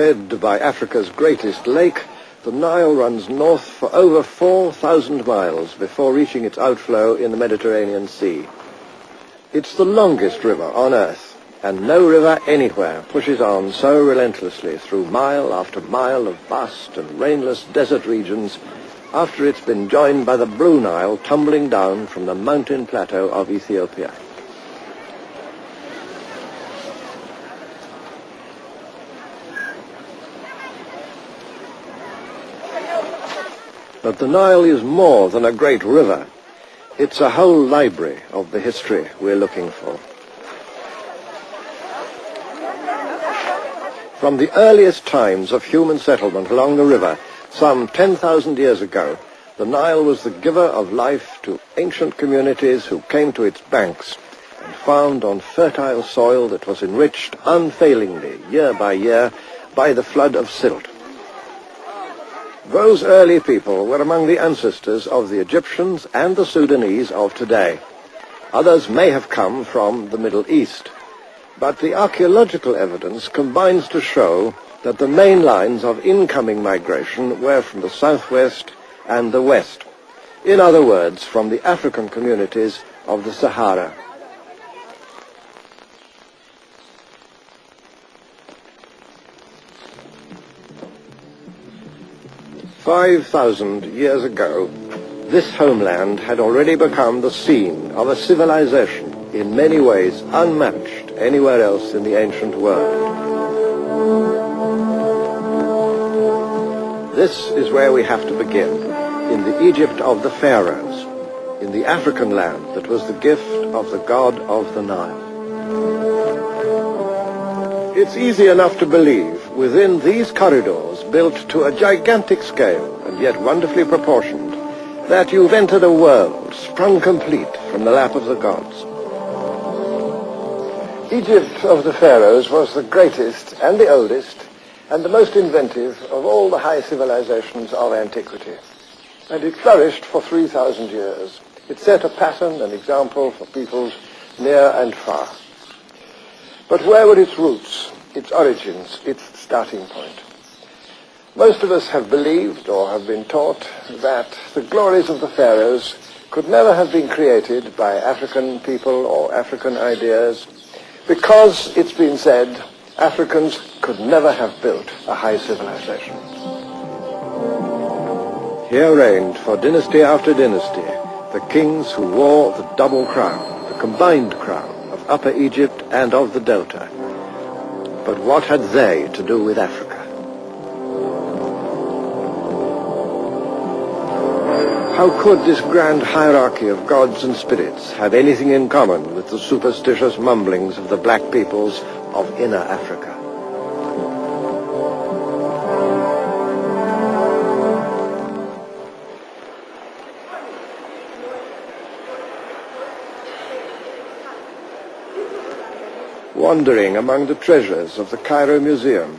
Fed by Africa's greatest lake, the Nile runs north for over 4,000 miles before reaching its outflow in the Mediterranean Sea. It's the longest river on Earth, and no river anywhere pushes on so relentlessly through mile after mile of vast and rainless desert regions after it's been joined by the Blue Nile tumbling down from the mountain plateau of Ethiopia. But the Nile is more than a great river. It's a whole library of the history we're looking for. From the earliest times of human settlement along the river, some 10,000 years ago, the Nile was the giver of life to ancient communities who came to its banks and found on fertile soil that was enriched unfailingly, year by year, by the flood of silt. Those early people were among the ancestors of the Egyptians and the Sudanese of today. Others may have come from the Middle East, but the archaeological evidence combines to show that the main lines of incoming migration were from the southwest and the west. In other words, from the African communities of the Sahara. "5,000 years ago, this homeland had already become the scene of a civilization in many ways unmatched anywhere else in the ancient world. This is where we have to begin, in the Egypt of the pharaohs, in the African land that was the gift of the god of the Nile. It's easy enough to believe within these corridors built to a gigantic scale and yet wonderfully proportioned that you've entered a world sprung complete from the lap of the gods. Egypt of the pharaohs was the greatest and the oldest and the most inventive of all the high civilizations of antiquity. And it flourished for 3,000 years. It set a pattern, an example for peoples near and far. But where were its roots, its origins, its starting point? Most of us have believed or have been taught that the glories of the pharaohs could never have been created by African people or African ideas because, it's been said, Africans could never have built a high civilization. Here reigned for dynasty after dynasty the kings who wore the double crown, the combined crown of Upper Egypt and of the Delta. But what had they to do with Africa? How could this grand hierarchy of gods and spirits have anything in common with the superstitious mumblings of the black peoples of inner Africa? Wandering among the treasures of the Cairo Museum,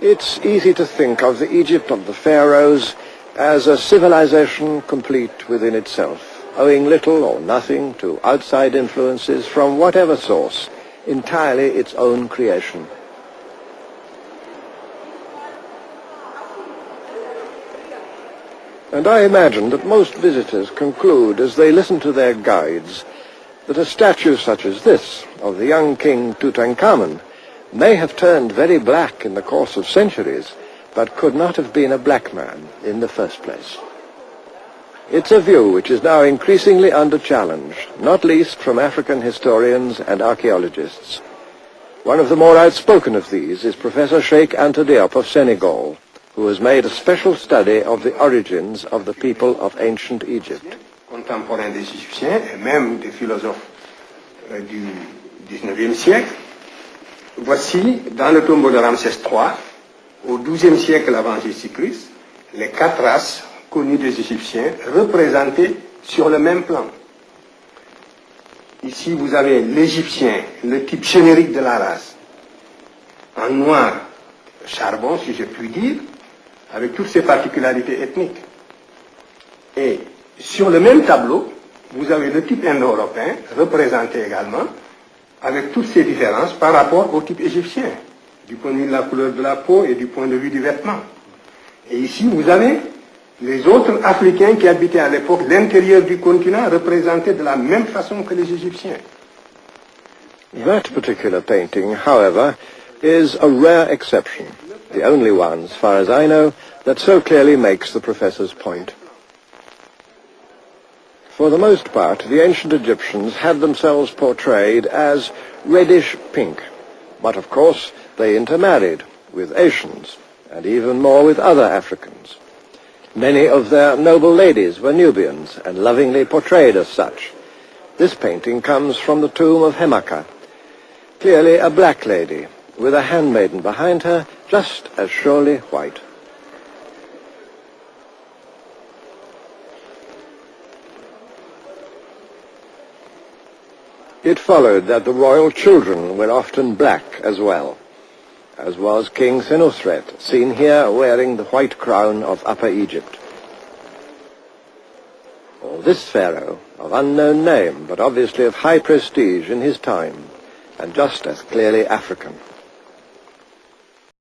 it's easy to think of the Egypt of the pharaohs as a civilization complete within itself, owing little or nothing to outside influences from whatever source, entirely its own creation. And I imagine that most visitors conclude as they listen to their guides that a statue such as this of the young king Tutankhamun may have turned very black in the course of centuries, but could not have been a black man in the first place. It's a view which is now increasingly under challenge, not least from African historians and archaeologists. One of the more outspoken of these is Professor Cheikh Anta Diop of Senegal, who has made a special study of the origins of the people of ancient Egypt. Contemporains des Égyptiens et même des philosophes du XIXe siècle, voici dans le tombeau de Ramsès III, au XIIe siècle avant Jésus-Christ, les 4 races connues des Égyptiens représentées sur le même plan. Ici, vous avez l'Égyptien, le type générique de la race, en noir charbon, si je puis dire, avec toutes ses particularités ethniques. Et sur le même tableau, vous avez le type indo-européen représenté également, avec toutes ses différences par rapport au type égyptien. du point de vue de la couleur de la peau et du point de vue du vêtement. Et ici, vous avez les autres Africains qui habitaient à l'époque l'intérieur du continent représentés de la même façon que les Égyptiens. That particular painting, however, is a rare exception, the only one, as far as I know, that so clearly makes the professor's point. For the most part, the ancient Egyptians had themselves portrayed as reddish pink, but of course they intermarried with Asians, and even more with other Africans. Many of their noble ladies were Nubians, and lovingly portrayed as such. This painting comes from the tomb of Hemaka, clearly a black lady, with a handmaiden behind her, just as surely white. It followed that the royal children were often black as well, as was King Senusret, seen here wearing the white crown of Upper Egypt. Or this pharaoh, of unknown name, but obviously of high prestige in his time, and just as clearly African.